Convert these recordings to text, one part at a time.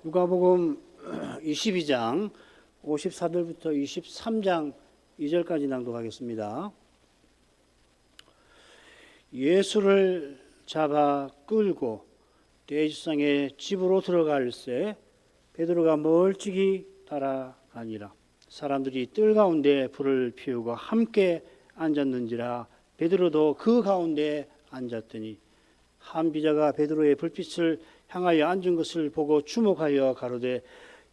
누가복음 22장 54절부터 23장 2절까지 낭독하겠습니다. 예수를 잡아 끌고 대지상의 집으로 들어갈새 베드로가 멀찍이 따라가니라. 사람들이 뜰 가운데 불을 피우고 함께 앉았는지라. 베드로도 그 가운데 앉았더니 한 비자가 베드로의 불빛을 향하여 앉은 것을 보고 주목하여 가로되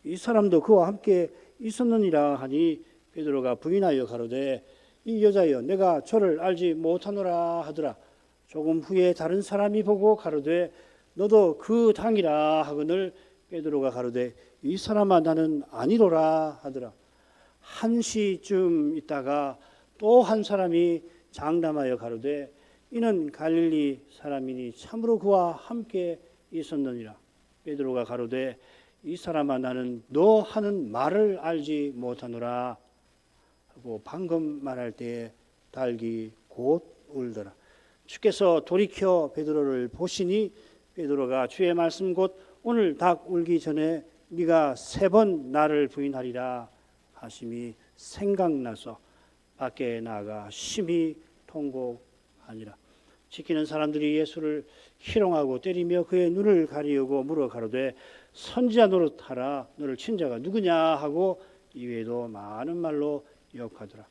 이 사람도 그와 함께 있었느니라 하니 베드로가 부인하여 가로되 이 여자여 내가 저를 알지 못하노라 하더라. 조금 후에 다른 사람이 보고 가로되 너도 그 당이라 하거늘 베드로가 가로되 이 사람아 나는 아니로라 하더라. 한 시쯤 있다가 또 한 사람이 장담하여 가로되 이는 갈릴리 사람이니 참으로 그와 함께 있었느니라. 베드로가 가로되 이 사람아 나는 너 하는 말을 알지 못하노라 하고 방금 말할 때에 닭이 곧 울더라. 주께서 돌이켜 베드로를 보시니 베드로가 주의 말씀 곧 오늘 닭 울기 전에 네가 3번 나를 부인하리라 하심이 생각나서 밖에 나가 심히 통곡하니라. 지키는 사람들이 예수를 희롱하고 때리며 그의 눈을 가리우고 물어 가로되 선지자 노릇하라. 너를 친 자가 누구냐 하고 이외에도 많은 말로 욕하더라.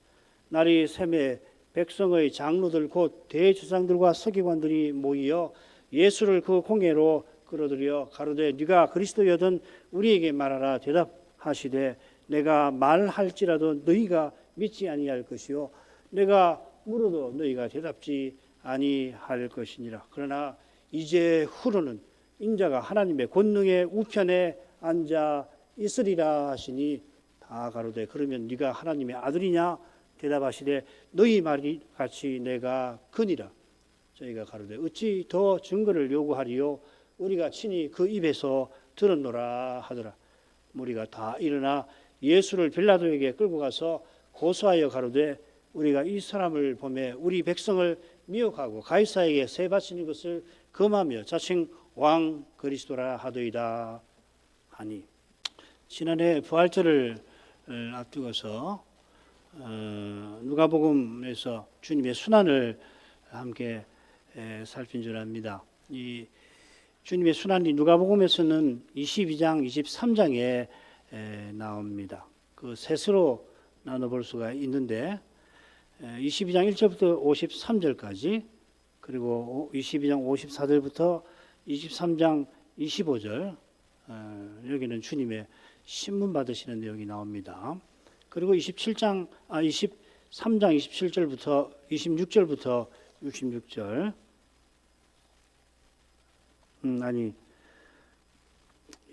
날이 새매 백성의 장로들 곧 대제사장들과 서기관들이 모이어 예수를 그 공회로 끌어들여 가로되 네가 그리스도여든 우리에게 말하라. 대답하시되 내가 말할지라도 너희가 믿지 아니할 것이요 내가 물어도 너희가 대답지 아니할 것이니라. 그러나 이제 후로는 인자가 하나님의 권능의 우편에 앉아 있으리라 하시니 다 가로되 그러면 네가 하나님의 아들이냐 대답하시되 너희 말이 같이 내가 그니라. 저희가 가로되 어찌 더 증거를 요구하리요 우리가 친히 그 입에서 들었노라 하더라. 무리가 다 일어나 예수를 빌라도에게 끌고 가서 고소하여 가로되 우리가 이 사람을 보매 우리 백성을 미혹하고 가이사에게 세 바치는 것을 금하며 자칭 왕 그리스도라 하더이다 하니. 지난해 부활절을 앞두고서 누가복음에서 주님의 순환을 함께 살핀 줄 압니다. 이 주님의 순환이 누가복음에서는 22장, 23장에 나옵니다. 그 셋으로 나눠볼 수가 있는데 22장 1절부터 53절까지 그리고 22장 54절부터 23장 25절 여기는 주님의 신문 받으시는 내용이 나옵니다. 그리고 23장 27절부터 26절부터 66절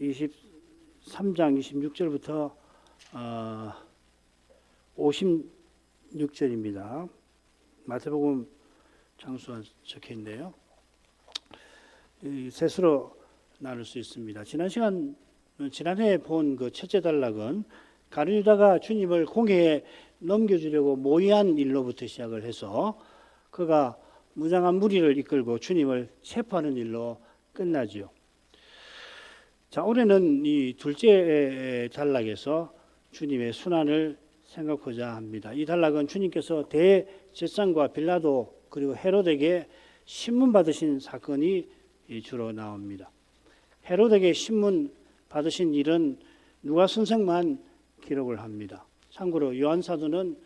23장 26절부터 56절입니다. 마태복음 장수가 적혀있네요. 셋으로 나눌 수 있습니다. 지난해 본 그 첫째 단락은 가룟유다가 주님을 공회에 넘겨주려고 모의한 일로부터 시작을 해서 그가 무장한 무리를 이끌고 주님을 체포하는 일로 끝나지요. 자, 올해는 이 둘째 단락에서 주님의 순환을 생각하고자 합니다. 이 단락은 주님께서 대제사장과 빌라도 그리고 헤롯에게 신문 받으신 사건이 주로 나옵니다. 헤롯에게 신문 받으신 일은 누가 선생만 기록을 합니다. 참고로 요한 사도는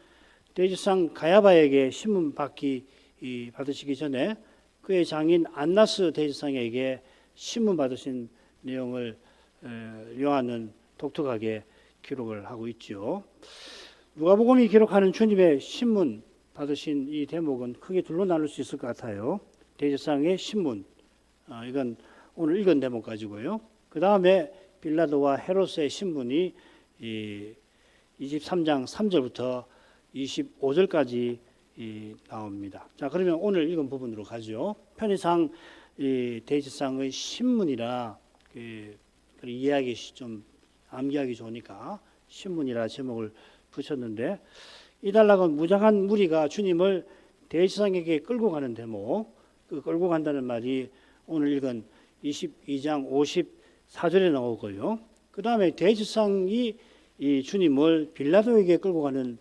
대제사장 가야바에게 신문 받으시기 전에 그의 장인 안나스 대제사장에게 신문 받으신 내용을 요한은 독특하게 기록을 하고 있죠. 누가복음이 기록하는 주님의 신문 받으신 이 대목은 크게 둘로 나눌 수 있을 것 같아요. 대제사장의 신문, 이건 오늘 읽은 대목 가지고요. 그 다음에 빌라도와 헤롯의 신문이 23장 3절부터 25절까지 나옵니다. 자, 그러면 오늘 읽은 부분으로 가죠. 편의상 대제사장의 신문이라 이해하기 좀 암기하기 좋으니까 신문이라 제목을 붙였는데 이 단락은 무장한 무리가 주님을 대제사장에게 끌고 가는 대목, 그 끌고 간다는 말이 오늘 읽은 22장 4절에 나오고요. 그 다음에 대지상이 이 주님을 빌라도에게 끌고 가는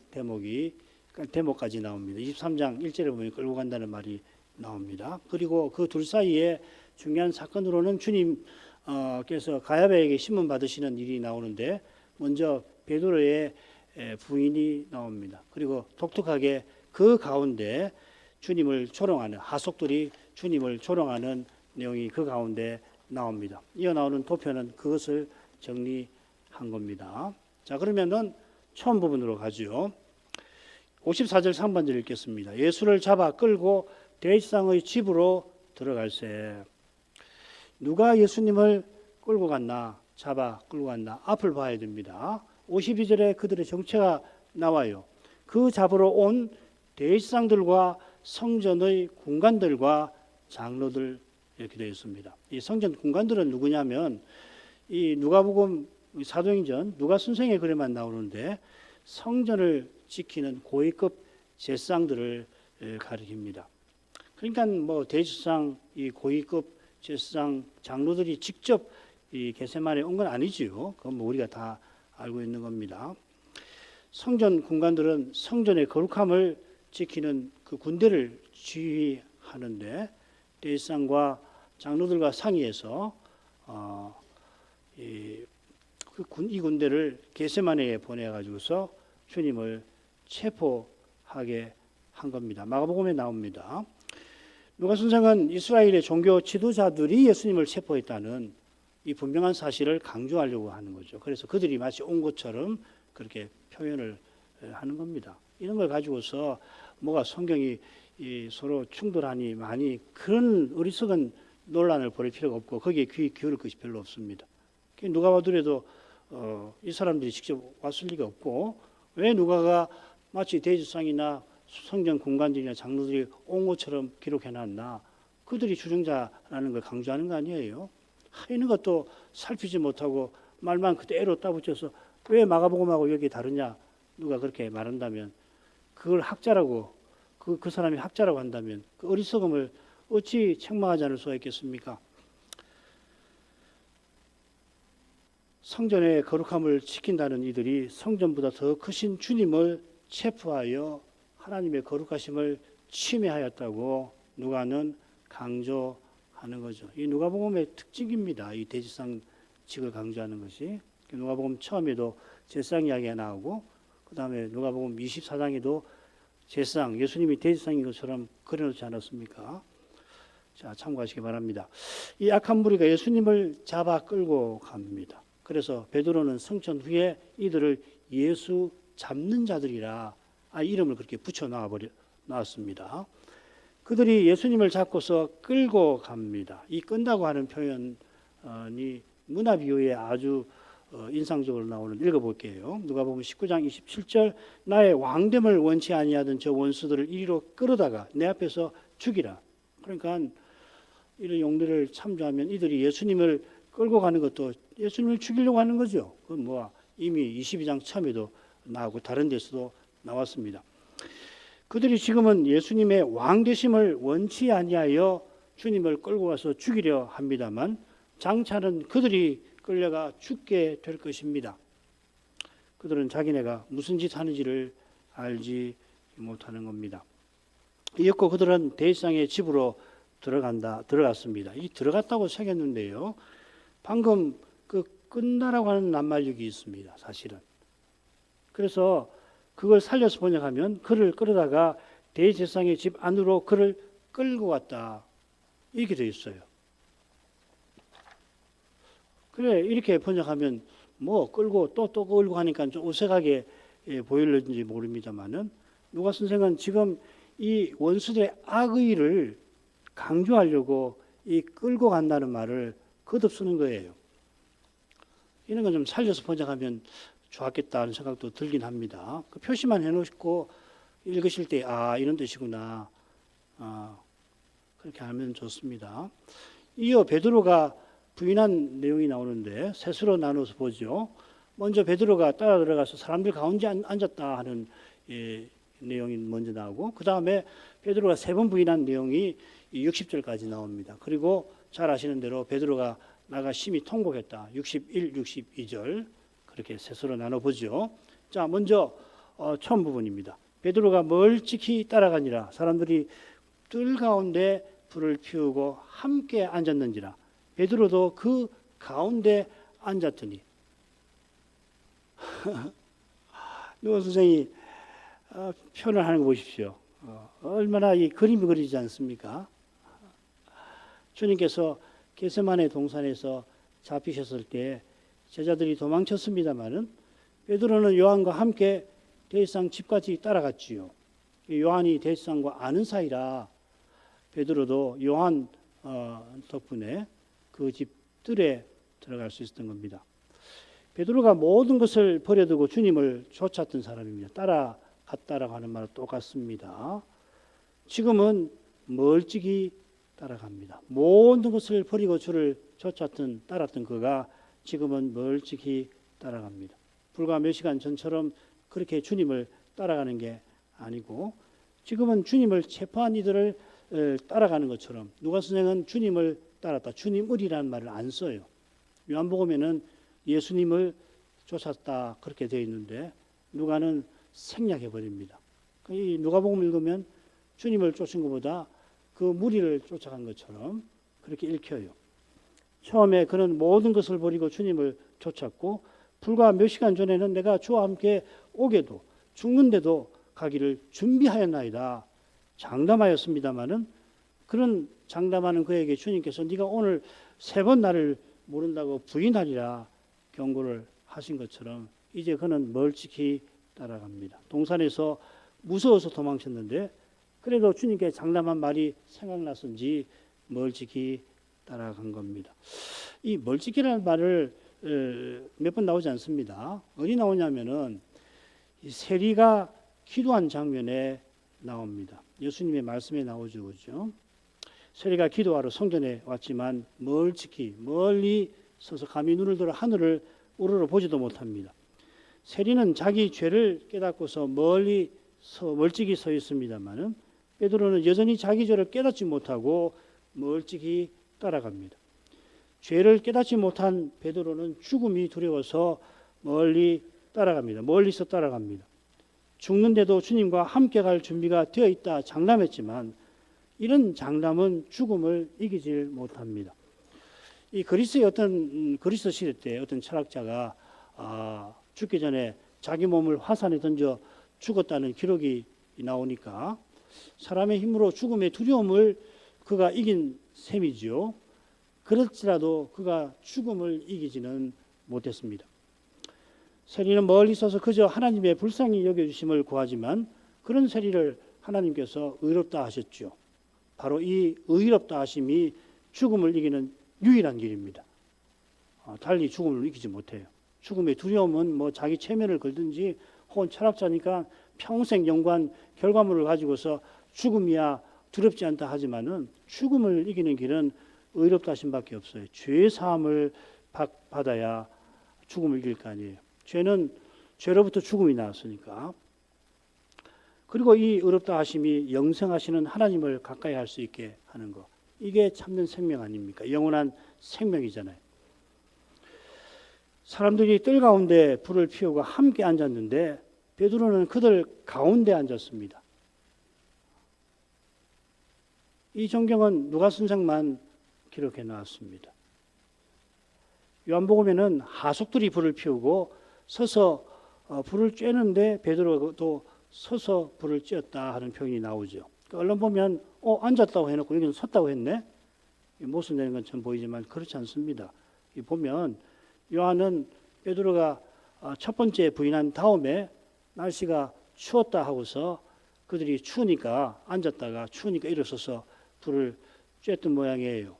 대목까지 나옵니다. 23장 1절에 보면 끌고 간다는 말이 나옵니다. 그리고 그 둘 사이에 중요한 사건으로는 주님께서 가야바에게 신문 받으시는 일이 나오는데 먼저 베드로의 부인이 나옵니다. 그리고 독특하게 그 가운데 주님을 조롱하는 하속들이 주님을 조롱하는 내용이 그 가운데 나옵니다. 이어 나오는 도표는 그것을 정리한 겁니다. 자, 그러면은 처음 부분으로 가죠. 54절 상반절 읽겠습니다. 예수를 잡아 끌고 대지상의 집으로 들어갈새. 누가 예수님을 끌고 갔나? 잡아 끌고 갔나? 앞을 봐야 됩니다. 52절에 그들의 정체가 나와요. 그 잡으러 온 대지상들과 성전의 군관들과 장로들 이렇게 되어 있습니다. 이 성전 군관들은 누구냐면 이 누가복음 사도행전 누가 순생의 글에만 나오는데 성전을 지키는 고위급 제사장들을 가리킵니다. 그러니까 뭐 대제사장, 이 고위급 제사장 장로들이 직접 이 겟세마네에 온 건 아니지요. 그건 뭐 우리가 다 알고 있는 겁니다. 성전 군관들은 성전의 거룩함을 지키는 그 군대를 지휘하는데 대제사장과 장로들과 상의해서 이 군대를 겟세마네에 보내가지고서 주님을 체포하게 한 겁니다. 마가복음에 나옵니다. 누가 선생은 이스라엘의 종교 지도자들이 예수님을 체포했다는 이 분명한 사실을 강조하려고 하는 거죠. 그래서 그들이 마치 온 것처럼 그렇게 표현을 하는 겁니다. 이런 걸 가지고서 뭐가 성경이 서로 충돌하니 많이 그런 어리석은 논란을 벌일 필요가 없고 거기에 귀 기울일 것이 별로 없습니다. 누가 봐도라도 이 사람들이 직접 왔을 리가 없고 왜 누가가 마치 대제사장이나 성전 군관들이나 장로들이 온 것처럼 기록해놨나? 그들이 주정자라는 걸 강조하는 거 아니에요. 이런 것도 살피지 못하고 말만 그대로 따붙여서 왜 마가복음하고 여기 다르냐? 누가 그렇게 말한다면 그걸 학자라고 그 사람이 학자라고 한다면 그 어리석음을 어찌 책망하지 않을 수가 있겠습니까? 성전의 거룩함을 지킨다는 이들이 성전보다 더 크신 주님을 체포하여 하나님의 거룩하심을 침해하였다고 누가는 강조하는 거죠. 이 누가복음의 특징입니다. 이 대제사장직을 강조하는 것이. 누가복음 처음에도 제사장 이야기가 나오고 그 다음에 누가복음 24장에도 제사장, 예수님이 대제사장인 것처럼 그려놓지 않았습니까? 자, 참고하시기 바랍니다. 이 악한 무리가 예수님을 잡아 끌고 갑니다. 그래서 베드로는 성천 후에 이들을 예수 잡는 자들이라 이름을 그렇게 붙여 놨습니다. 그들이 예수님을 잡고서 끌고 갑니다. 이 끈다고 하는 표현이 문화비유에 아주 인상적으로 나오는 읽어볼게요. 누가복음 19장 27절 나의 왕됨을 원치 아니하던 저 원수들을 이리로 끌어다가 내 앞에서 죽이라. 그러니까 이런 용례를 참조하면 이들이 예수님을 끌고 가는 것도 예수님을 죽이려고 하는 거죠. 그건 뭐 이미 22장 처음에도 나오고 다른 데서도 나왔습니다. 그들이 지금은 예수님의 왕되심을 원치 아니하여 주님을 끌고 가서 죽이려 합니다만 장차는 그들이 끌려가 죽게 될 것입니다. 그들은 자기네가 무슨 짓 하는지를 알지 못하는 겁니다. 이었고 그들은 대제사장의 집으로 들어갔습니다. 이 들어갔다고 새겼는데요. 방금 그 끝나라고 하는 낱말육이 있습니다. 사실은. 그래서 그걸 살려서 번역하면 그를 끌어다가 대제사장의 집 안으로 그를 끌고 갔다. 이렇게 되어 있어요. 그래 이렇게 번역하면 뭐 끌고 또 끌고 하니까 좀 어색하게 보일는지 모릅니다만은 누가 선생은 지금 이 원수들의 악의를 강조하려고 이 끌고 간다는 말을 거듭 쓰는 거예요. 이런 건 좀 살려서 번역하면 좋았겠다는 생각도 들긴 합니다. 그 표시만 해놓고 읽으실 때 이런 뜻이구나. 그렇게 하면 좋습니다. 이어 베드로가 부인한 내용이 나오는데 셋으로 나눠서 보죠. 먼저 베드로가 따라 들어가서 사람들 가운데 앉았다 하는 내용이 먼저 나오고 그 다음에 베드로가 세 번 부인한 내용이 60절까지 나옵니다. 그리고 잘 아시는 대로 베드로가 나가 심히 통곡했다. 61, 62절 그렇게 세서로 나눠보죠. 자, 먼저 처음 부분입니다. 베드로가 멀찍이 따라가니라. 사람들이 뜰 가운데 불을 피우고 함께 앉았는지라. 베드로도 그 가운데 앉았더니 누가 선생이 표현을 하는 거 보십시오. 얼마나 이 그림이 그리지 않습니까? 주님께서 겟세마네 동산에서 잡히셨을 때 제자들이 도망쳤습니다마는 베드로는 요한과 함께 대제사장 집까지 따라갔지요. 요한이 대제사장과 아는 사이라 베드로도 요한 덕분에 그 집 뜰에 들어갈 수 있었던 겁니다. 베드로가 모든 것을 버려두고 주님을 쫓았던 사람입니다. 따라갔다라고 하는 말과 똑같습니다. 지금은 멀찍이 따라갑니다. 모든 것을 버리고 주를 따랐던 그가 지금은 멀찍이 따라갑니다. 불과 몇 시간 전처럼 그렇게 주님을 따라가는 게 아니고 지금은 주님을 체포한 이들을 따라가는 것처럼 누가 선생은 주님을 따랐다. 주님을이라는 말을 안 써요. 요한복음에는 예수님을 쫓았다 그렇게 되어 있는데 누가는 생략해 버립니다. 이 누가복음 읽으면 주님을 쫓은 것보다 그 무리를 쫓아간 것처럼 그렇게 읽혀요. 처음에 그는 모든 것을 버리고 주님을 쫓았고 불과 몇 시간 전에는 내가 주와 함께 오게도 죽는데도 가기를 준비하였나이다 장담하였습니다마는 그런 장담하는 그에게 주님께서 네가 오늘 3번 나를 모른다고 부인하리라 경고를 하신 것처럼 이제 그는 멀찍이 따라갑니다. 동산에서 무서워서 도망쳤는데 그래도 주님께 장담한 말이 생각났은지 멀찍이 따라간 겁니다. 이 멀찍이라는 말을 몇 번 나오지 않습니다. 어디 나오냐면은 이 세리가 기도한 장면에 나옵니다. 예수님의 말씀에 나오죠, 그렇죠? 세리가 기도하러 성전에 왔지만 멀리 서서 감히 눈을 들어 하늘을 우러러 보지도 못합니다. 세리는 자기 죄를 깨닫고서 멀찍이 서 있습니다만은 베드로는 여전히 자기 죄를 깨닫지 못하고 멀찍이 따라갑니다. 죄를 깨닫지 못한 베드로는 죽음이 두려워서 멀리서 따라갑니다. 죽는데도 주님과 함께 갈 준비가 되어 있다 장담했지만 이런 장담은 죽음을 이기질 못합니다. 이 그리스 시대 때 어떤 철학자가 죽기 전에 자기 몸을 화산에 던져 죽었다는 기록이 나오니까 사람의 힘으로 죽음의 두려움을 그가 이긴 셈이지요. 그렇지라도 그가 죽음을 이기지는 못했습니다. 세리는 멀리 서서 그저 하나님의 불쌍히 여겨주심을 구하지만 그런 세리를 하나님께서 의롭다 하셨죠. 바로 이 의롭다 하심이 죽음을 이기는 유일한 길입니다. 달리 죽음을 이기지 못해요. 죽음의 두려움은 뭐 자기 체면을 걸든지 혹은 철학자니까 평생 연구한 결과물을 가지고서 죽음이야 두렵지 않다 하지만은 죽음을 이기는 길은 의롭다 하심밖에 없어요. 죄 사함을 받아야 죽음을 이길 거 아니에요. 죄는 죄로부터 죽음이 나왔으니까. 그리고 이 의롭다 하심이 영생하시는 하나님을 가까이 할 수 있게 하는 것. 이게 참된 생명 아닙니까? 영원한 생명이잖아요. 사람들이 뜰 가운데 불을 피우고 함께 앉았는데 베드로는 그들 가운데 앉았습니다. 이 전경은 누가 선생만 기록해 놨습니다. 요한복음에는 하속들이 불을 피우고 서서 불을 쬐는데 베드로도 서서 불을 쬐었다 하는 표현이 나오죠. 그러니까 얼른 보면 앉았다고 해놓고 여기는 섰다고 했네. 모순되는 것처럼 보이지만 그렇지 않습니다. 보면 요한은 베드로가 첫 번째 부인한 다음에 날씨가 추웠다 하고서 그들이 추우니까 앉았다가 추우니까 일어서서 불을 쬐었던 모양이에요.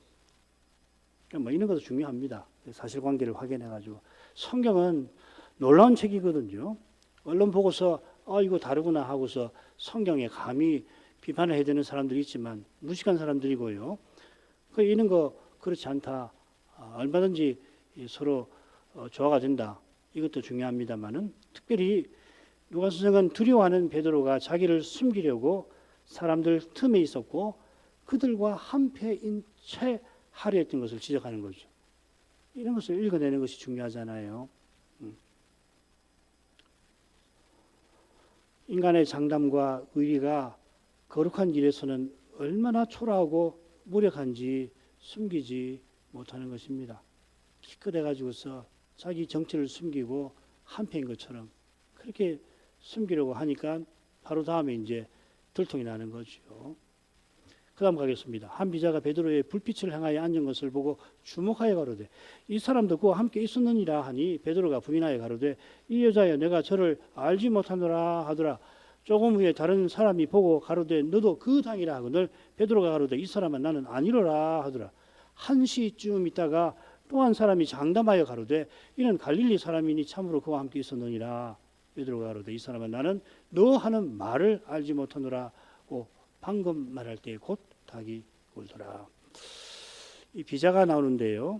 뭐 이런 것도 중요합니다. 사실관계를 확인해가지고 성경은 놀라운 책이거든요. 언론 보고서 이거 다르구나 하고서 성경에 감히 비판을 해야 되는 사람들이 있지만 무식한 사람들이고요. 이런 거 그렇지 않다. 얼마든지 서로 조화가 된다. 이것도 중요합니다만은 특별히 누가 선생은 두려워하는 베드로가 자기를 숨기려고 사람들 틈에 있었고 그들과 한패인 채 하려 했던 것을 지적하는 거죠. 이런 것을 읽어내는 것이 중요하잖아요. 인간의 장담과 의리가 거룩한 일에서는 얼마나 초라하고 무력한지 숨기지 못하는 것입니다. 기껏해가지고서 자기 정체를 숨기고 한패인 것처럼 그렇게 숨기려고 하니까 바로 다음에 이제 들통이 나는 거죠. 그 다음 가겠습니다. 한 비자가 베드로의 불빛을 향하여 앉은 것을 보고 주목하여 가로되 이 사람도 그와 함께 있었느니라 하니 베드로가 부인하여 가로되 이 여자여 내가 저를 알지 못하노라 하더라. 조금 후에 다른 사람이 보고 가로되 너도 그 당이라 하거늘 베드로가 가로되 이 사람은 나는 아니로라 하더라. 한 시쯤 있다가 또 한 사람이 장담하여 가로되 이는 갈릴리 사람이니 참으로 그와 함께 있었느니라. 베드로가 가로되 이 사람은 나는 너 하는 말을 알지 못하노라. 방금 말할 때 곧 닭이 울더라. 이 비자가 나오는데요.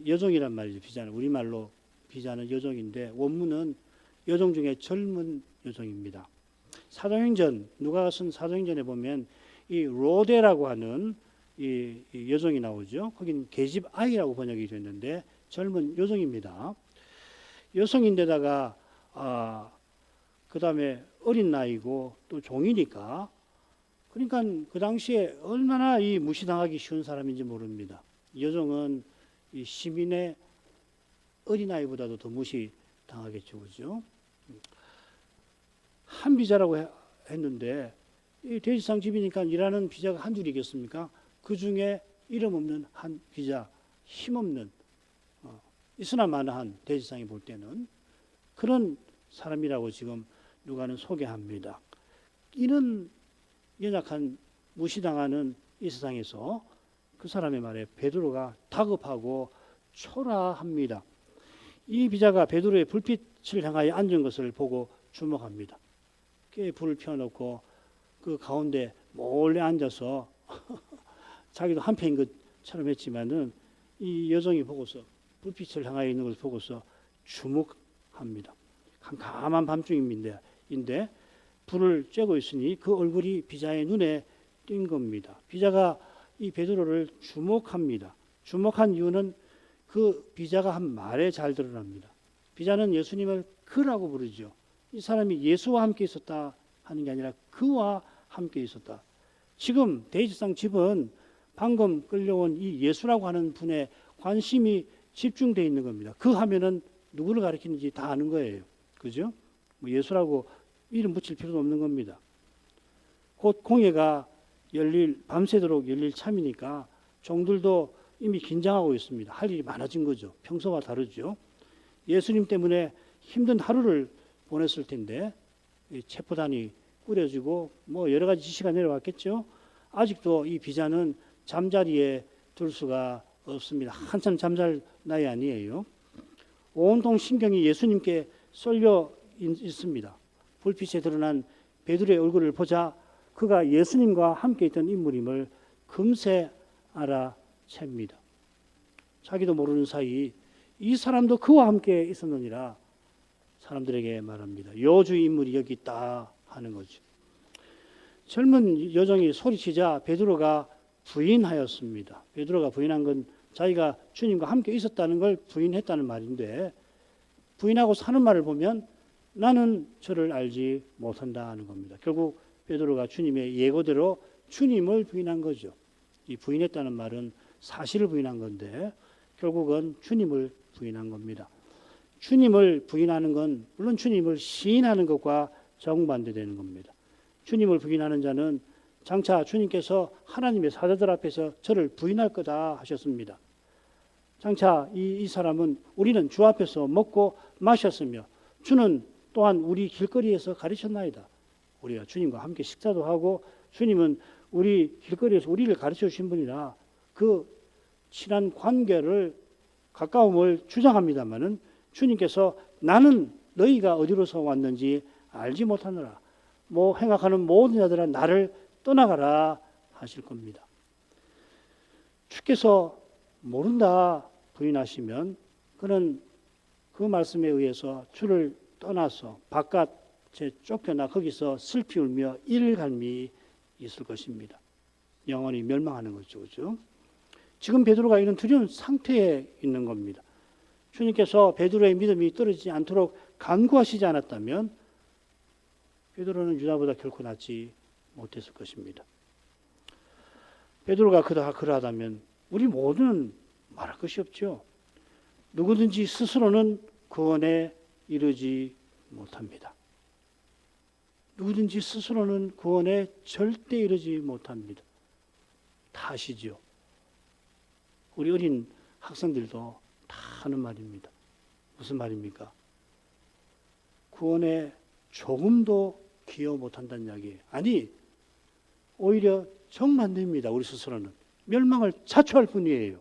여종이란 말이죠. 비자는 우리말로 비자는 여종인데 원문은 여종 중에 젊은 여종입니다. 사도행전 누가 쓴 사도행전에 보면 이 로데라고 하는 이 여종이 나오죠. 거긴 계집 아이라고 번역이 됐는데 젊은 여종입니다. 여성인데다가 그 다음에 어린 나이고 또 종이니까 그러니까 그 당시에 얼마나 이 무시당하기 쉬운 사람인지 모릅니다. 여종은 이 시민의 어린아이보다도 더 무시당하겠죠. 그죠? 한 비자라고 했는데 이 돼지상 집이니까 일하는 비자가 한둘이겠습니까? 그 중에 이름 없는 한 비자, 힘없는 있으나 마나한 돼지상이 볼 때는 그런 사람이라고 지금 누가는 소개합니다. 이는 연약한 무시당하는 이 세상에서 그 사람의 말에 베드로가 다급하고 초라합니다. 이 비자가 베드로의 불빛을 향하여 앉은 것을 보고 주목합니다. 꽤 불을 피워놓고 그 가운데 몰래 앉아서 자기도 한패인 것처럼 했지만은 이 여종이 보고서 불빛을 향하여 있는 것을 보고서 주목합니다. 캄캄한 밤중인데 불을 쬐고 있으니 그 얼굴이 비자의 눈에 띈 겁니다. 비자가 이 베드로를 주목합니다. 주목한 이유는 그 비자가 한 말에 잘 드러납니다. 비자는 예수님을 그라고 부르죠. 이 사람이 예수와 함께 있었다 하는 게 아니라 그와 함께 있었다. 지금 돼지상 집은 방금 끌려온 이 예수라고 하는 분의 관심이 집중되어 있는 겁니다. 그 하면은 누구를 가리키는지 다 아는 거예요. 그죠? 뭐 예수라고 이름 붙일 필요도 없는 겁니다. 곧 공회가 밤새도록 열릴 참이니까 종들도 이미 긴장하고 있습니다. 할 일이 많아진 거죠. 평소와 다르죠. 예수님 때문에 힘든 하루를 보냈을 텐데 체포단이 꾸려지고 뭐 여러 가지 지시가 내려왔겠죠. 아직도 이 비자는 잠자리에 들 수가 없습니다. 한참 잠잘 나이 아니에요. 온통 신경이 예수님께 쏠려 있습니다. 불빛에 드러난 베드로의 얼굴을 보자 그가 예수님과 함께 있던 인물임을 금세 알아챕니다. 자기도 모르는 사이 이 사람도 그와 함께 있었느니라 사람들에게 말합니다. 요주 인물이 여기 있다 하는 거죠. 젊은 여종이 소리치자 베드로가 부인하였습니다. 베드로가 부인한 건 자기가 주님과 함께 있었다는 걸 부인했다는 말인데 부인하고 사는 말을 보면 나는 저를 알지 못한다 하는 겁니다. 결국 베드로가 주님의 예고대로 주님을 부인한 거죠. 이 부인했다는 말은 사실을 부인한 건데 결국은 주님을 부인한 겁니다. 주님을 부인하는 건 물론 주님을 시인하는 것과 정반대되는 겁니다. 주님을 부인하는 자는 장차 주님께서 하나님의 사자들 앞에서 저를 부인할 거다 하셨습니다. 장차 이 사람은 우리는 주 앞에서 먹고 마셨으며 주는 또한 우리 길거리에서 가르쳤나이다. 우리가 주님과 함께 식사도 하고 주님은 우리 길거리에서 우리를 가르쳐 주신 분이라 그 친한 관계를 가까움을 주장합니다마는 주님께서 나는 너희가 어디로서 왔는지 알지 못하노라. 뭐 행악하는 모든 자들아 나를 떠나가라 하실 겁니다. 주께서 모른다 부인하시면 그는 그 말씀에 의해서 주를 떠나서 바깥에 쫓겨나 거기서 슬피 울며 일갈미 있을 것입니다. 영원히 멸망하는 거죠. 그렇죠? 지금 베드로가 이런 두려운 상태에 있는 겁니다. 주님께서 베드로의 믿음이 떨어지지 않도록 간구하시지 않았다면 베드로는 유다보다 결코 낫지 못했을 것입니다. 베드로가 그러하다면 우리 모두는 말할 것이 없죠. 누구든지 스스로는 구원에 이르지 못합니다. 누구든지 스스로는 구원에 절대 이르지 못합니다. 다 아시죠? 우리 어린 학생들도 다 하는 말입니다. 무슨 말입니까? 구원에 조금도 기여 못한다는 이야기예요. 아니, 오히려 정반대입니다. 우리 스스로는 멸망을 자초할 뿐이에요.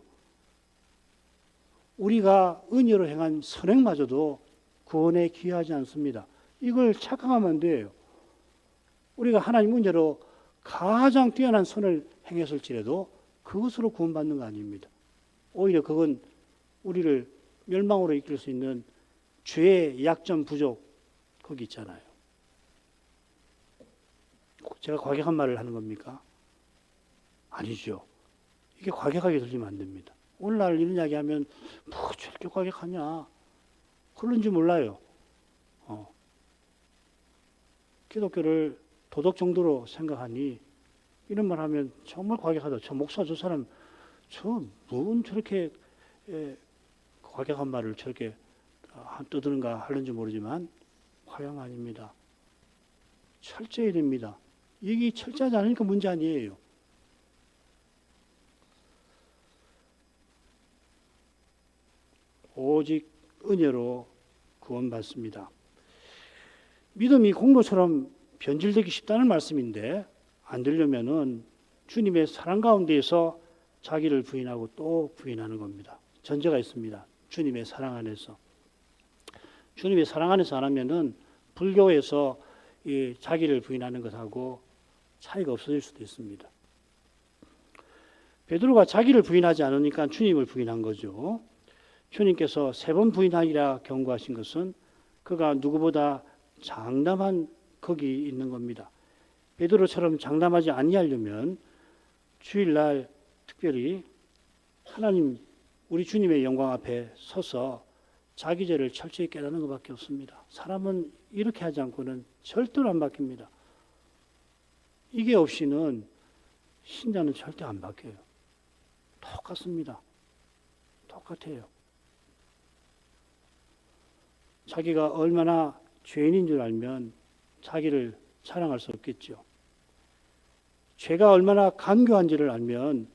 우리가 은혜로 행한 선행마저도 구원에 기여하지 않습니다. 이걸 착각하면 안 돼요. 우리가 하나님 은혜로 가장 뛰어난 선을 행했을지라도 그것으로 구원받는 거 아닙니다. 오히려 그건 우리를 멸망으로 이끌 수 있는 죄의 약점 부족 거기 있잖아요. 제가 과격한 말을 하는 겁니까? 아니죠. 이게 과격하게 들리면 안 됩니다. 오늘날 이런 이야기하면 뭐 저렇게 과격하냐 그런지 몰라요. 기독교를 도덕 정도로 생각하니 이런 말 하면 정말 과격하다. 저 목사 저 사람 뭔 저렇게 과격한 말을 저렇게 떠드는가 하는지 모르지만 과격 아닙니다. 철저해야 됩니다. 이게 철저하지 않으니까 문제 아니에요. 오직 은혜로 구원받습니다. 믿음이 공로처럼 변질되기 쉽다는 말씀인데 안 되려면은 주님의 사랑 가운데에서 자기를 부인하고 또 부인하는 겁니다. 전제가 있습니다. 주님의 사랑 안에서. 주님의 사랑 안에서 안 하면은 불교에서 이 자기를 부인하는 것하고 차이가 없어질 수도 있습니다. 베드로가 자기를 부인하지 않으니까 주님을 부인한 거죠. 주님께서 3번 부인하리라 경고하신 것은 그가 누구보다 장담한 거기 있는 겁니다. 베드로처럼 장담하지 아니하려면 주일날 특별히 하나님 우리 주님의 영광 앞에 서서 자기 죄를 철저히 깨닫는 것밖에 없습니다. 사람은 이렇게 하지 않고는 절대로 안 바뀝니다. 이게 없이는 신자는 절대 안 바뀌어요. 똑같습니다. 똑같아요. 자기가 얼마나 죄인인 줄 알면 자기를 사랑할 수 없겠죠. 죄가 얼마나 간교한지를 알면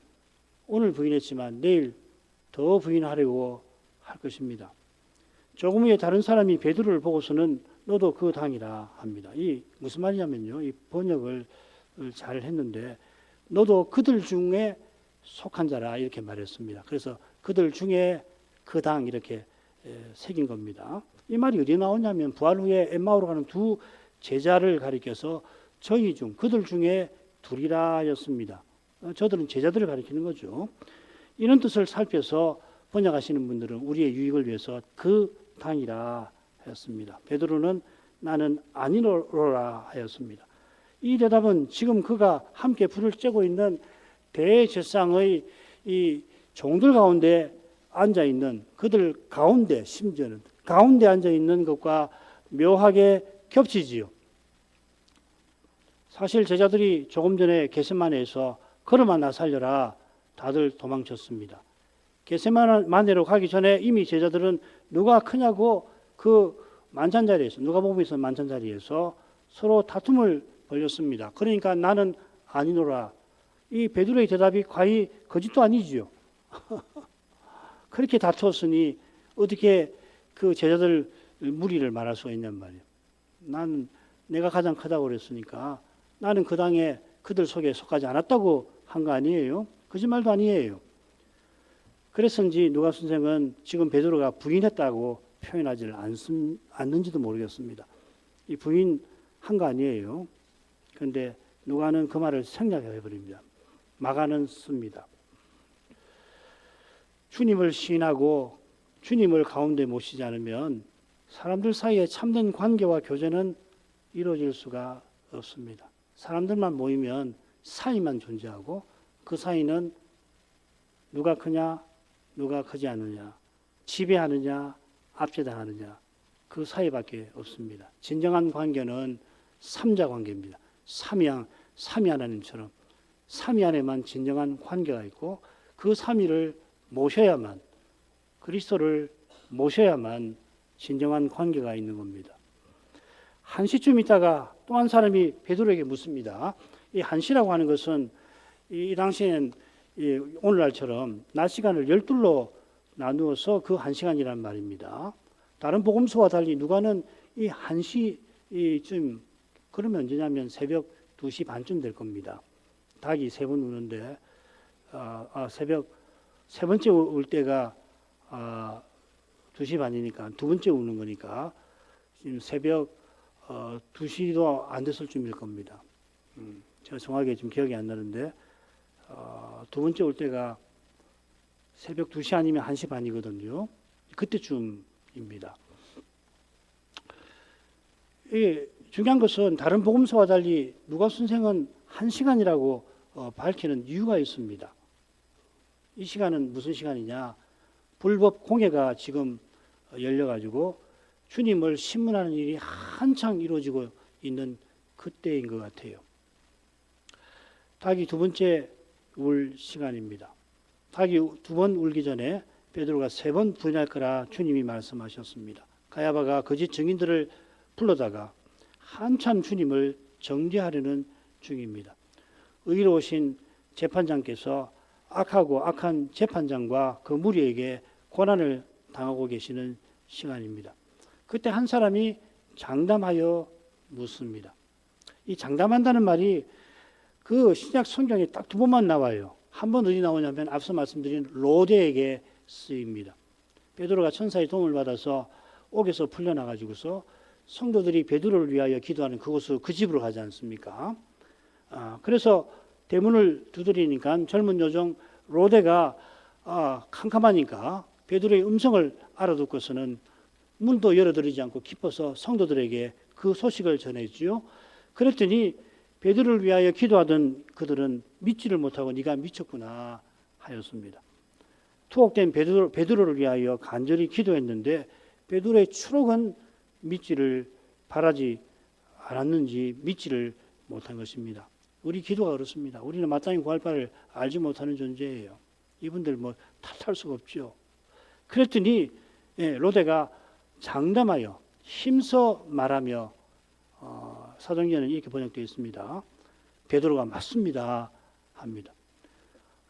오늘 부인했지만 내일 더 부인하려고 할 것입니다. 조금 후에 다른 사람이 베드로를 보고서는 너도 그 당이라 합니다. 이 무슨 말이냐면요. 이 번역을 잘 했는데 너도 그들 중에 속한 자라 이렇게 말했습니다. 그래서 그들 중에 그 당 이렇게 새긴 겁니다. 이 말이 어디에 나오냐면 부활 후에 엠마오로 가는 두 제자를 가리켜서 저희 중 그들 중에 둘이라 하였습니다. 저들은 제자들을 가리키는 거죠. 이런 뜻을 살펴서 번역하시는 분들은 우리의 유익을 위해서 그 당이라 하였습니다. 베드로는 나는 아니로라 하였습니다. 이 대답은 지금 그가 함께 불을 쬐고 있는 대제사장의 이 종들 가운데 앉아 있는 그들 가운데 심지어는 가운데 앉아 있는 것과 묘하게 겹치지요. 사실 제자들이 조금 전에 겟세마네에서 걸어만 나 살려라 다들 도망쳤습니다. 겟세마네로 가기 전에 이미 제자들은 누가 크냐고 그 만찬 자리에서 누가복음에서 만찬 자리에서 서로 다툼을 벌였습니다. 그러니까 나는 아니노라. 이 베드로의 대답이 과히 거짓도 아니지요. 그렇게 다투었으니 어떻게 그 제자들 무리를 말할 수가 있냔 말이에요. 나는 내가 가장 크다고 그랬으니까 나는 그 당에 그들 속에 속하지 않았다고 한 거 아니에요? 거짓말도 아니에요. 그랬는지 누가 선생은 지금 베드로가 부인했다고 표현하지 않는지도 모르겠습니다. 이 부인한 거 아니에요. 그런데 누가는 그 말을 생략해버립니다. 마가는 씁니다. 주님을 시인하고 주님을 가운데 모시지 않으면 사람들 사이에 참된 관계와 교제는 이루어질 수가 없습니다. 사람들만 모이면 사이만 존재하고 그 사이는 누가 크냐, 누가 크지 않느냐, 지배하느냐, 압제당하느냐, 그 사이밖에 없습니다. 진정한 관계는 삼자 관계입니다. 삼위 하나님처럼 삼위 안에만 진정한 관계가 있고 그 삼위를 모셔야만, 그리스도를 모셔야만 진정한 관계가 있는 겁니다. 한 시쯤 있다가 또 한 사람이 베드로에게 묻습니다. 이 한시라고 하는 것은 이 당시에는 오늘날처럼 낮 시간을 12로 나누어서 그 한 시간이란 말입니다. 다른 복음서와 달리 누가는 이 한시쯤, 그러면 언제냐면 새벽 2시 반쯤 될 겁니다. 닭이 3번 우는데 새벽 세 번째 울 때가 2시 반이니까 두 번째 우는 거니까 지금 새벽 2시도 안 됐을 쯤일 겁니다. 제가 정확하게 지금 기억이 안 나는데 두 번째 올 때가 새벽 2시 아니면 1시 반이거든요. 그때쯤입니다. 이게 중요한 것은 다른 복음서와 달리 누가 선생은 1시간이라고 밝히는 이유가 있습니다. 이 시간은 무슨 시간이냐? 불법 공회가 지금 열려가지고 주님을 신문하는 일이 한창 이루어지고 있는 그때인 것 같아요. 닭이 두 번째 울 시간입니다. 닭이 두 번 울기 전에 베드로가 3번 부인할 거라 주님이 말씀하셨습니다. 가야바가 거짓 증인들을 불러다가 한참 주님을 정죄하려는 중입니다. 의로우신 재판장께서 악하고 악한 재판장과 그 무리에게 고난을 당하고 계시는 시간입니다. 그때 한 사람이 장담하여 묻습니다. 이 장담한다는 말이 그 신약 성경에 딱 2번만 나와요. 한 번 어디 나오냐면 앞서 말씀드린 로데에게 쓰입니다. 베드로가 천사의 도움을 받아서 옥에서 풀려나가지고서 성도들이 베드로를 위하여 기도하는 그곳으로 그 집으로 가지 않습니까? 그래서 대문을 두드리니까 젊은 요정 로데가 캄캄하니까 베드로의 음성을 알아듣고서는 문도 열어드리지 않고 기뻐서 성도들에게 그 소식을 전해주죠. 그랬더니 베드로를 위하여 기도하던 그들은 믿지를 못하고 네가 미쳤구나 하였습니다. 투옥된 베드로를 위하여 간절히 기도했는데 베드로의 추록은 믿지를 바라지 않았는지 믿지를 못한 것입니다. 우리 기도가 그렇습니다. 우리는 마땅히 구할 바를 알지 못하는 존재예요. 이분들 탓할 수가 없죠. 그랬더니 로데가 장담하여 힘써 말하며 사도행전은 이렇게 번역되어 있습니다. 베드로가 맞습니다 합니다.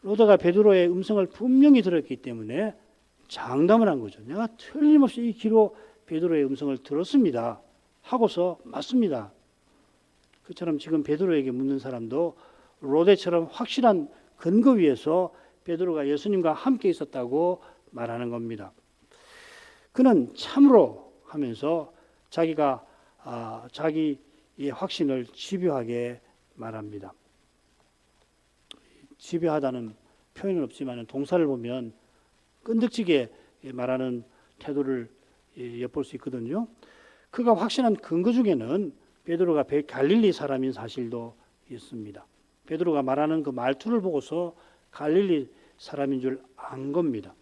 로데가 베드로의 음성을 분명히 들었기 때문에 장담을 한 거죠. 내가 틀림없이 이 귀로 베드로의 음성을 들었습니다 하고서 맞습니다. 그처럼 지금 베드로에게 묻는 사람도 로데처럼 확실한 근거 위에서 베드로가 예수님과 함께 있었다고 말하는 겁니다. 그는 참으로 하면서 자기가 자기의 확신을 집요하게 말합니다. 집요하다는 표현은 없지만 동사를 보면 끈덕지게 말하는 태도를 엿볼 수 있거든요. 그가 확신한 근거 중에는 베드로가 갈릴리 사람인 사실도 있습니다. 베드로가 말하는 그 말투를 보고서 갈릴리 사람인 줄 안 겁니다.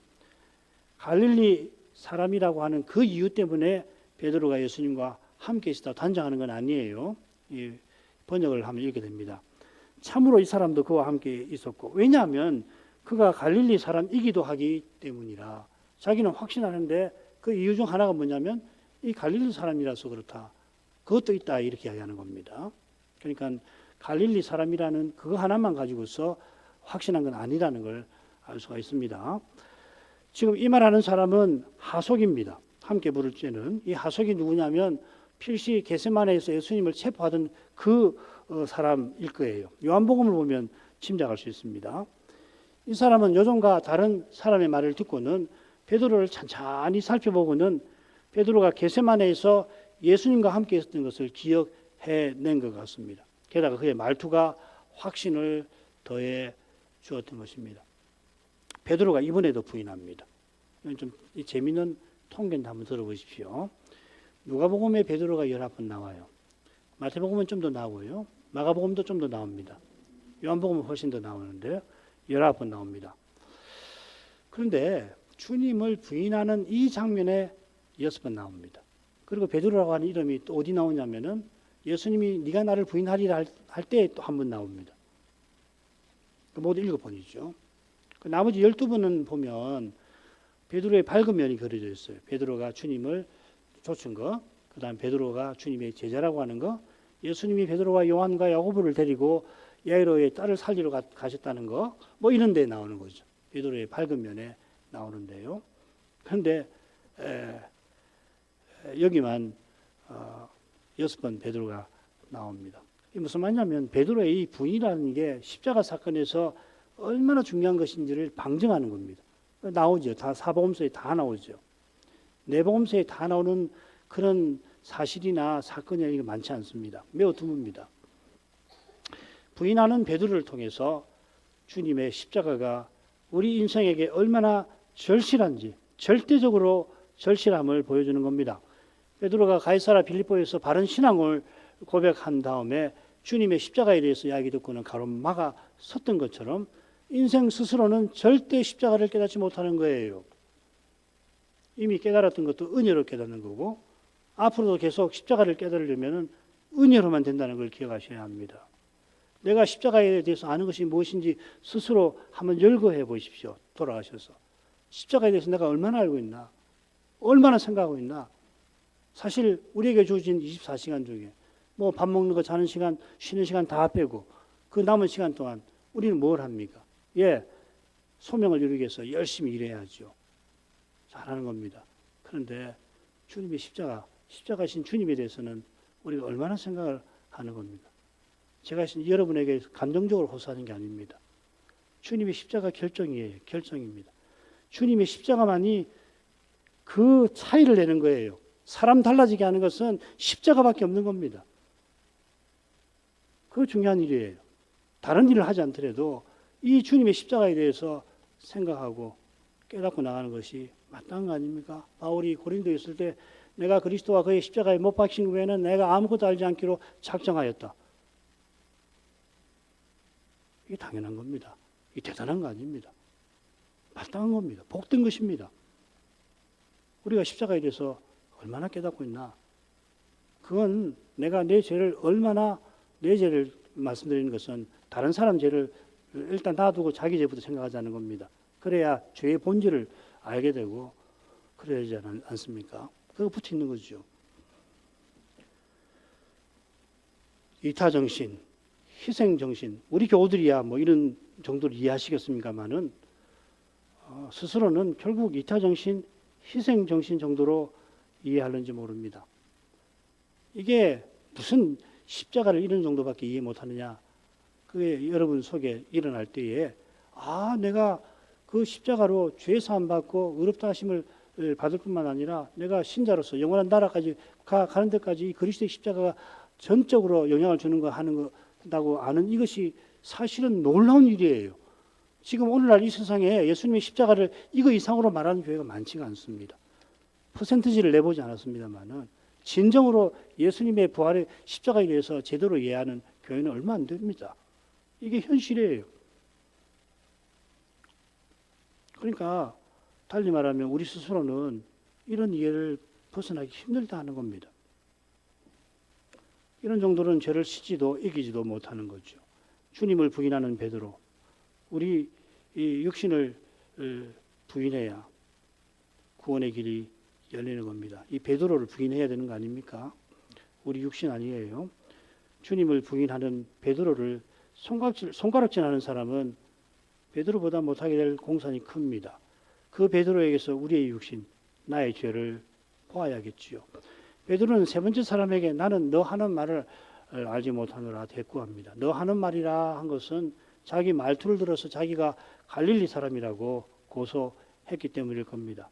갈릴리 사람이라고 하는 그 이유 때문에 베드로가 예수님과 함께 있었다 단정하는 건 아니에요. 번역을 하면 이렇게 됩니다. 참으로 이 사람도 그와 함께 있었고, 왜냐하면 그가 갈릴리 사람이기도 하기 때문이라. 자기는 확신하는데 그 이유 중 하나가 뭐냐면 이 갈릴리 사람이라서 그렇다. 그것도 있다 이렇게 이야기하는 겁니다. 그러니까 갈릴리 사람이라는 그거 하나만 가지고서 확신한 건 아니라는 걸 알 수가 있습니다. 지금 이 말하는 사람은 하속입니다. 함께 부를 때는 이 하속이 누구냐면 필시 겟세마네에서 예수님을 체포하던 그 사람일 거예요. 요한복음을 보면 짐작할 수 있습니다. 이 사람은 요즘과 다른 사람의 말을 듣고는 베드로를 찬찬히 살펴보고는 베드로가 겟세마네에서 예수님과 함께 있었던 것을 기억해낸 것 같습니다. 게다가 그의 말투가 확신을 더해 주었던 것입니다. 베드로가 이번에도 부인합니다. 좀 재미있는 통계를 한번 들어보십시오. 누가복음에 베드로가 11번 나와요. 마태복음은 좀 더 나오고요. 마가복음도 좀 더 나옵니다. 요한복음은 훨씬 더 나오는데 19번 나옵니다. 그런데 주님을 부인하는 이 장면에 6번 나옵니다. 그리고 베드로라고 하는 이름이 또 어디 나오냐면은 예수님이 네가 나를 부인하리라 할 때 또 한 번 나옵니다. 모두 7번이죠. 나머지 12번은 보면 베드로의 밝은 면이 그려져 있어요. 베드로가 주님을 쫓은 거, 그 다음 베드로가 주님의 제자라고 하는 거, 예수님이 베드로와 요한과 야고보를 데리고 야이로의 딸을 살리러 가셨다는 거, 뭐 이런 데 나오는 거죠. 베드로의 밝은 면에 나오는데요. 그런데 여기만 6번 베드로가 나옵니다. 이게 무슨 말이냐면 베드로의 이 부인이라는 게 십자가 사건에서 얼마나 중요한 것인지를 방증하는 겁니다. 나오죠. 다 사복음서에 다 나오죠. 내복음서에 다 나오는 그런 사실이나 사건이 많지 않습니다. 매우 드뭅니다. 부인하는 베드로를 통해서 주님의 십자가가 우리 인생에게 얼마나 절실한지, 절대적으로 절실함을 보여주는 겁니다. 베드로가 가이사라 빌립보에서 바른 신앙을 고백한 다음에 주님의 십자가에 대해서 이야기 듣고는 가로막아 섰던 것처럼 인생 스스로는 절대 십자가를 깨닫지 못하는 거예요. 이미 깨달았던 것도 은혜로 깨닫는 거고 앞으로도 계속 십자가를 깨달으려면 은혜로만 된다는 걸 기억하셔야 합니다. 내가 십자가에 대해서 아는 것이 무엇인지 스스로 한번 열거해 보십시오. 돌아가셔서. 십자가에 대해서 내가 얼마나 알고 있나? 얼마나 생각하고 있나? 사실 우리에게 주어진 24시간 중에 뭐 밥 먹는 거, 자는 시간, 쉬는 시간 다 빼고 그 남은 시간 동안 우리는 뭘 합니까? 예, 소명을 이루기 위해서 열심히 일해야죠. 잘하는 겁니다. 그런데 주님의 십자가신 주님에 대해서는 우리가 얼마나 생각을 하는 겁니까? 제가 여러분에게 감정적으로 호소하는 게 아닙니다. 주님의 십자가 결정이에요. 결정입니다. 주님의 십자가만이 그 차이를 내는 거예요. 사람 달라지게 하는 것은 십자가밖에 없는 겁니다. 그거 중요한 일이에요. 다른 일을 하지 않더라도 이 주님의 십자가에 대해서 생각하고 깨닫고 나가는 것이 마땅한 거 아닙니까? 바울이 고린도에 있을 때 내가 그리스도와 그의 십자가에 못 박힌 후에는 내가 아무것도 알지 않기로 작정하였다. 이게 당연한 겁니다. 이게 대단한 거 아닙니다. 마땅한 겁니다. 복된 것입니다. 우리가 십자가에 대해서 얼마나 깨닫고 있나? 그건 내가 내 죄를 얼마나 내 죄를 말씀드리는 것은 다른 사람 죄를 일단 놔두고 자기 죄부터 생각하자는 겁니다. 그래야 죄의 본질을 알게 되고 그래야 되지 않습니까? 그거 붙어 있는 거죠. 이타정신, 희생정신, 우리 교우들이야 뭐 이런 정도로 이해하시겠습니까마는 스스로는 결국 이타정신, 희생정신 정도로 이해하는지 모릅니다. 이게 무슨 십자가를 이런 정도밖에 이해 못하느냐? 그게 여러분 속에 일어날 때에 내가 그 십자가로 죄 사함 받고 의롭다 하심을 받을 뿐만 아니라 내가 신자로서 영원한 나라까지 가는 데까지 이 그리스도의 십자가가 전적으로 영향을 주는 거 하는 거라고 아는 이것이 사실은 놀라운 일이에요. 지금 오늘날 이 세상에 예수님의 십자가를 이거 이상으로 말하는 교회가 많지가 않습니다. 퍼센트지를 내보지 않았습니다만은 진정으로 예수님의 부활의 십자가에 대해서 제대로 이해하는 교회는 얼마 안 됩니다. 이게 현실이에요. 그러니까 달리 말하면 우리 스스로는 이런 이해를 벗어나기 힘들다 하는 겁니다. 이런 정도는 죄를 씻지도 이기지도 못하는 거죠. 주님을 부인하는 베드로, 우리 이 육신을 부인해야 구원의 길이 열리는 겁니다. 이 베드로를 부인해야 되는 거 아닙니까? 우리 육신 아니에요. 주님을 부인하는 베드로를 손가락질하는 사람은 베드로보다 못하게 될 공산이 큽니다. 그 베드로에게서 우리의 육신, 나의 죄를 보아야겠지요. 베드로는 세 번째 사람에게 나는 너 하는 말을 알지 못하노라 대꾸합니다. 너 하는 말이라 한 것은 자기 말투를 들어서 자기가 갈릴리 사람이라고 고소했기 때문일 겁니다.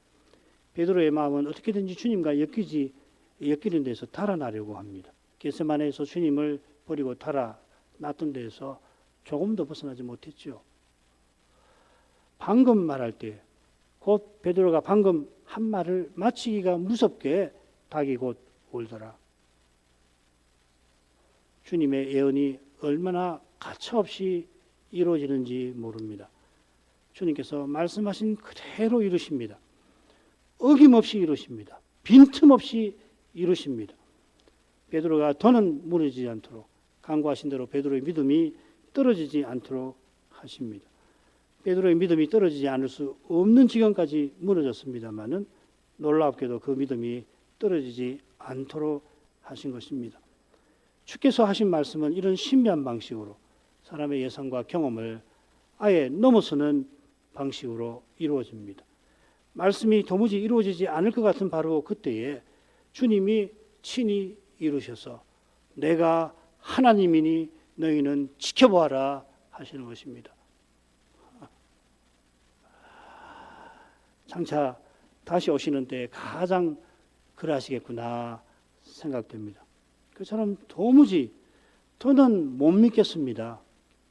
베드로의 마음은 어떻게든지 주님과 엮이는 데서 달아나려고 합니다. 겟세마네에서 주님을 버리고 달아났던 데에서 조금도 벗어나지 못했죠. 방금 말할 때 곧 베드로가 방금 한 말을 마치기가 무섭게 닭이 곧 울더라. 주님의 예언이 얼마나 가차없이 이루어지는지 모릅니다. 주님께서 말씀하신 그대로 이루십니다. 어김없이 이루십니다. 빈틈없이 이루십니다. 베드로가 더는 무너지지 않도록 간구하신 대로 베드로의 믿음이 떨어지지 않도록 하십니다. 베드로의 믿음이 떨어지지 않을 수 없는 지경까지 무너졌습니다마는 놀랍게도 그 믿음이 떨어지지 않도록 하신 것입니다. 주께서 하신 말씀은 이런 신비한 방식으로 사람의 예상과 경험을 아예 넘어서는 방식으로 이루어집니다. 말씀이 도무지 이루어지지 않을 것 같은 바로 그때에 주님이 친히 이루셔서 내가 하나님이니 너희는 지켜보아라 하시는 것입니다. 장차 다시 오시는 때 가장 그러하시겠구나 생각됩니다. 그처럼 도무지 더는 못 믿겠습니다.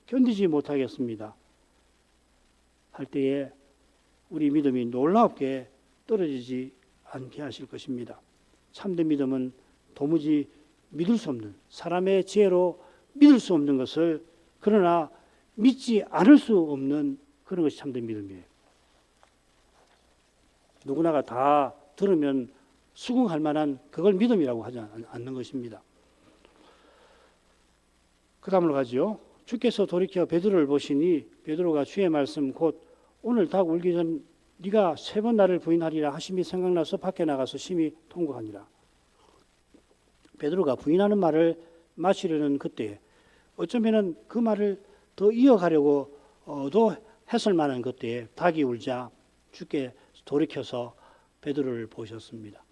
견디지 못하겠습니다. 할 때에 우리 믿음이 놀랍게 떨어지지 않게 하실 것입니다. 참된 믿음은 도무지 믿을 수 없는, 사람의 지혜로 믿을 수 없는 것을 그러나 믿지 않을 수 없는 그런 것이 참된 믿음이에요. 누구나가 다 들으면 수긍할 만한 그걸 믿음이라고 하지 않는 것입니다. 그 다음으로 가죠. 주께서 돌이켜 베드로를 보시니 베드로가 주의 말씀 곧 오늘 닭 울기 전 네가 3번 나를 부인하리라 하심이 생각나서 밖에 나가서 심히 통곡하니라. 베드로가 부인하는 말을 마치려는 그때 어쩌면은 그 말을 더 이어가려고 더 했을 만한 그때에 닭이 울자 주께 돌이켜서 베드로를 보셨습니다.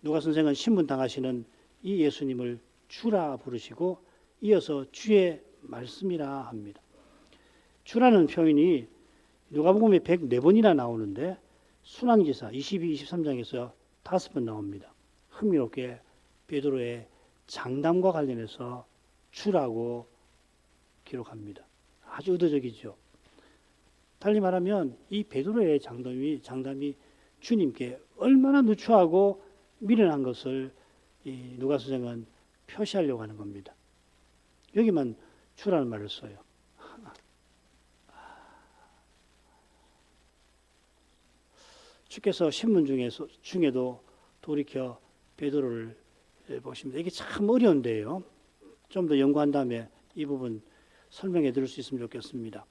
누가 선생은 신분 당하시는 이 예수님을 주라 부르시고 이어서 주의 말씀이라 합니다. 주라는 표현이 누가복음에 104번이나 나오는데 순환기사 22, 23장에서 5번 나옵니다. 흥미롭게 베드로의 장담과 관련해서 주라고 기록합니다. 아주 의도적이죠. 달리 말하면 이 베드로의 장담이 주님께 얼마나 누추하고 미련한 것을 이 누가서장은 표시하려고 하는 겁니다. 여기만 주라는 말을 써요. 주께서 신문 중에도 돌이켜 베드로를 보십니다. 이게 참 어려운데요. 좀 더 연구한 다음에 이 부분 설명해 드릴 수 있으면 좋겠습니다.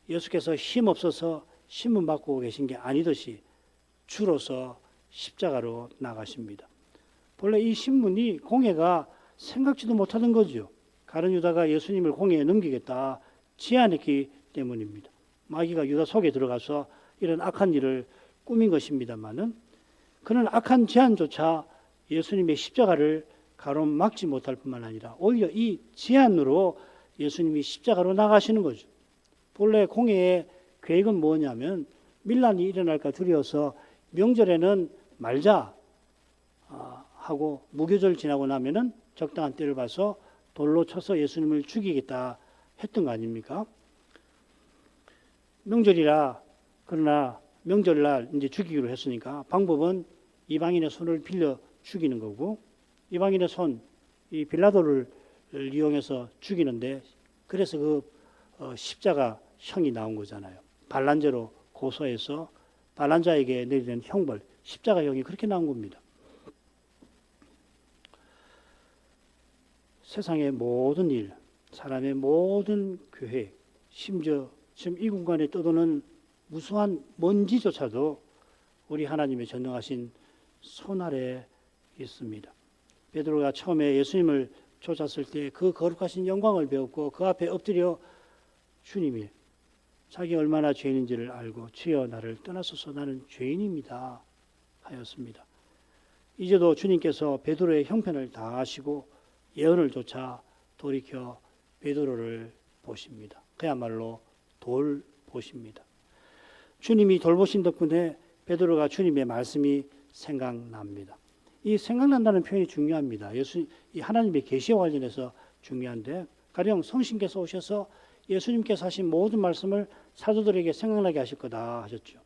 예수께서 힘 없어서 신문 받고 계신 게 아니듯이 주로서 십자가로 나가십니다. 본래 이 신문이 공회가 생각지도 못하던 거죠. 가룟 유다가 예수님을 공회에 넘기겠다 제안했기 때문입니다. 마귀가 유다 속에 들어가서 이런 악한 일을 꾸민 것입니다마는 그런 악한 제안조차 예수님의 십자가를 가로막지 못할 뿐만 아니라 오히려 이 제안으로 예수님이 십자가로 나가시는 거죠. 본래 공회의 계획은 뭐냐면 밀란이 일어날까 두려워서 명절에는 말자 하고 무교절 지나고 나면은 적당한 때를 봐서 돌로 쳐서 예수님을 죽이겠다 했던 거 아닙니까? 명절이라 그러나 명절날 이제 죽이기로 했으니까 방법은 이방인의 손을 빌려 죽이는 거고 이방인의 손, 이 빌라도를 이용해서 죽이는데 그래서 그 십자가 형이 나온 거잖아요. 반란죄로 고소해서 반란자에게 내리는 형벌, 십자가형이 그렇게 나온 겁니다. 세상의 모든 일, 사람의 모든 계획, 심지어 지금 이 공간에 떠도는 무수한 먼지조차도 우리 하나님의 전능하신 손 아래 있습니다. 베드로가 처음에 예수님을 쫓았을 때 그 거룩하신 영광을 배웠고 그 앞에 엎드려 주님이 자기 얼마나 죄인인지를 알고 주여 나를 떠나소서 나는 죄인입니다 하였습니다. 이제도 주님께서 베드로의 형편을 다 아시고 예언을 조차 돌이켜 베드로를 보십니다. 그야말로 돌보십니다. 주님이 돌보신 덕분에 베드로가 주님의 말씀이 생각납니다. 이 생각난다는 표현이 중요합니다. 이 하나님의 계시와 관련해서 중요한데 가령 성신께서 오셔서 예수님께서 하신 모든 말씀을 사도들에게 생각나게 하실 거다 하셨죠.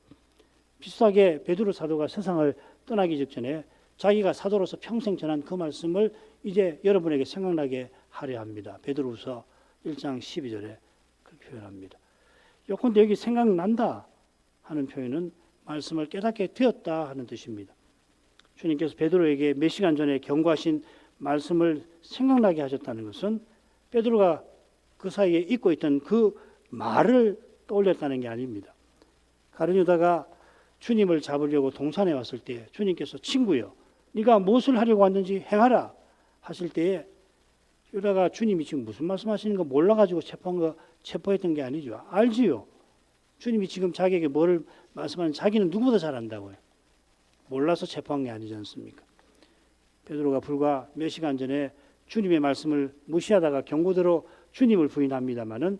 비슷하게 베드로 사도가 세상을 떠나기 직전에 자기가 사도로서 평생 전한 그 말씀을 이제 여러분에게 생각나게 하려 합니다. 베드로후서 1장 12절에 그렇게 표현합니다. 요컨대 여기 생각난다 하는 표현은 말씀을 깨닫게 되었다 하는 뜻입니다. 주님께서 베드로에게 몇 시간 전에 경고하신 말씀을 생각나게 하셨다는 것은 베드로가 그 사이에 잊고 있던 그 말을 떠올렸다는 게 아닙니다. 가룟 유다가 주님을 잡으려고 동산에 왔을 때 주님께서 친구여 네가 무엇을 하려고 왔는지 행하라 하실 때에 유다가 주님이 지금 무슨 말씀하시는 거 몰라가지고 체포했던 게 아니죠. 알지요. 주님이 지금 자기에게 뭐를 말씀하는 자기는 누구보다 잘 안다고요. 몰라서 체포한 게 아니지 않습니까? 베드로가 불과 몇 시간 전에 주님의 말씀을 무시하다가 경고대로 주님을 부인합니다마는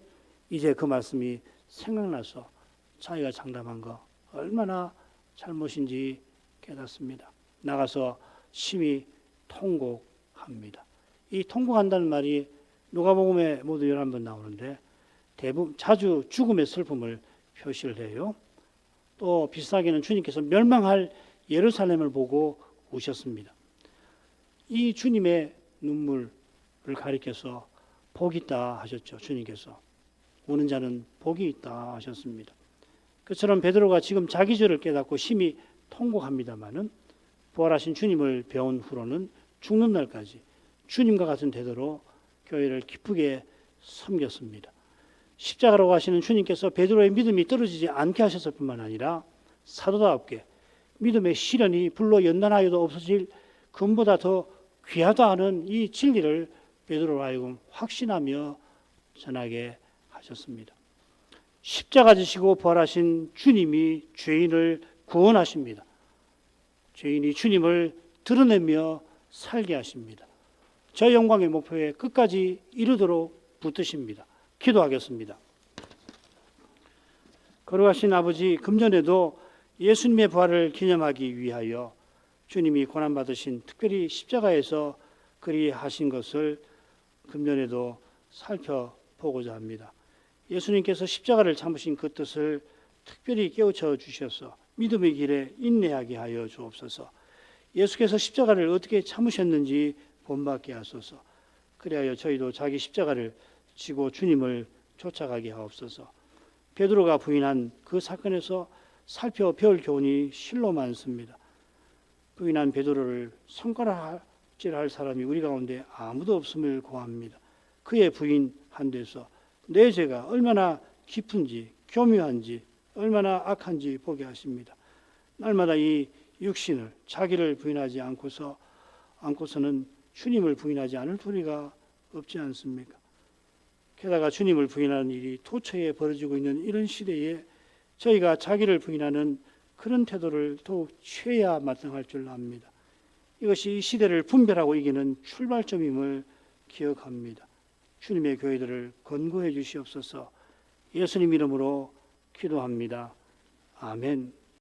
이제 그 말씀이 생각나서 자기가 장담한 거 얼마나 잘못인지 깨닫습니다. 나가서 심히 통곡합니다. 이 통곡한다는 말이 누가복음에 모두 11번 나오는데 대부분 자주 죽음의 슬픔을 표시를 해요. 또 비슷하게는 주님께서 멸망할 예루살렘을 보고 우셨습니다. 이 주님의 눈물을 가리켜서 복이 있다 하셨죠. 주님께서 우는 자는 복이 있다 하셨습니다. 그처럼 베드로가 지금 자기 죄를 깨닫고 심히 통곡합니다마는 부활하신 주님을 배운 후로는 죽는 날까지 주님과 같은 태도로 교회를 기쁘게 섬겼습니다. 십자가로 가시는 주님께서 베드로의 믿음이 떨어지지 않게 하셨을 뿐만 아니라 사도답게 믿음의 시련이 불로 연단하여도 없어질 금보다 더 귀하다 하는 이 진리를 베드로로 하여금 확신하며 전하게 하셨습니다. 십자가 지시고 부활하신 주님이 죄인을 구원하십니다. 죄인이 주님을 드러내며 살게 하십니다. 저 영광의 목표에 끝까지 이르도록 붙드십니다. 기도하겠습니다. 거룩하신 아버지, 금년에도 예수님의 부활을 기념하기 위하여 주님이 고난받으신 특별히 십자가에서 그리하신 것을 금년에도 살펴보고자 합니다. 예수님께서 십자가를 참으신 그 뜻을 특별히 깨우쳐 주셔서 믿음의 길에 인내하게 하여 주옵소서. 예수께서 십자가를 어떻게 참으셨는지 본받게 하소서. 그리하여 저희도 자기 십자가를 지고 주님을 쫓아가게 하옵소서. 베드로가 부인한 그 사건에서 살펴배울 교훈이 실로 많습니다. 부인한 베드로를 손가락질할 사람이 우리 가운데 아무도 없음을 고합니다. 그의 부인한 데서 내 죄가 얼마나 깊은지 교묘한지 얼마나 악한지 보게 하십니다. 날마다 이 육신을 자기를 부인하지 않고서는 주님을 부인하지 않을 도리가 없지 않습니까? 게다가 주님을 부인하는 일이 도처에 벌어지고 있는 이런 시대에 저희가 자기를 부인하는 그런 태도를 더욱 취해야 마땅할 줄 압니다. 이것이 이 시대를 분별하고 이기는 출발점임을 기억합니다. 주님의 교회들을 권고해 주시옵소서. 예수님 이름으로 기도합니다. 아멘.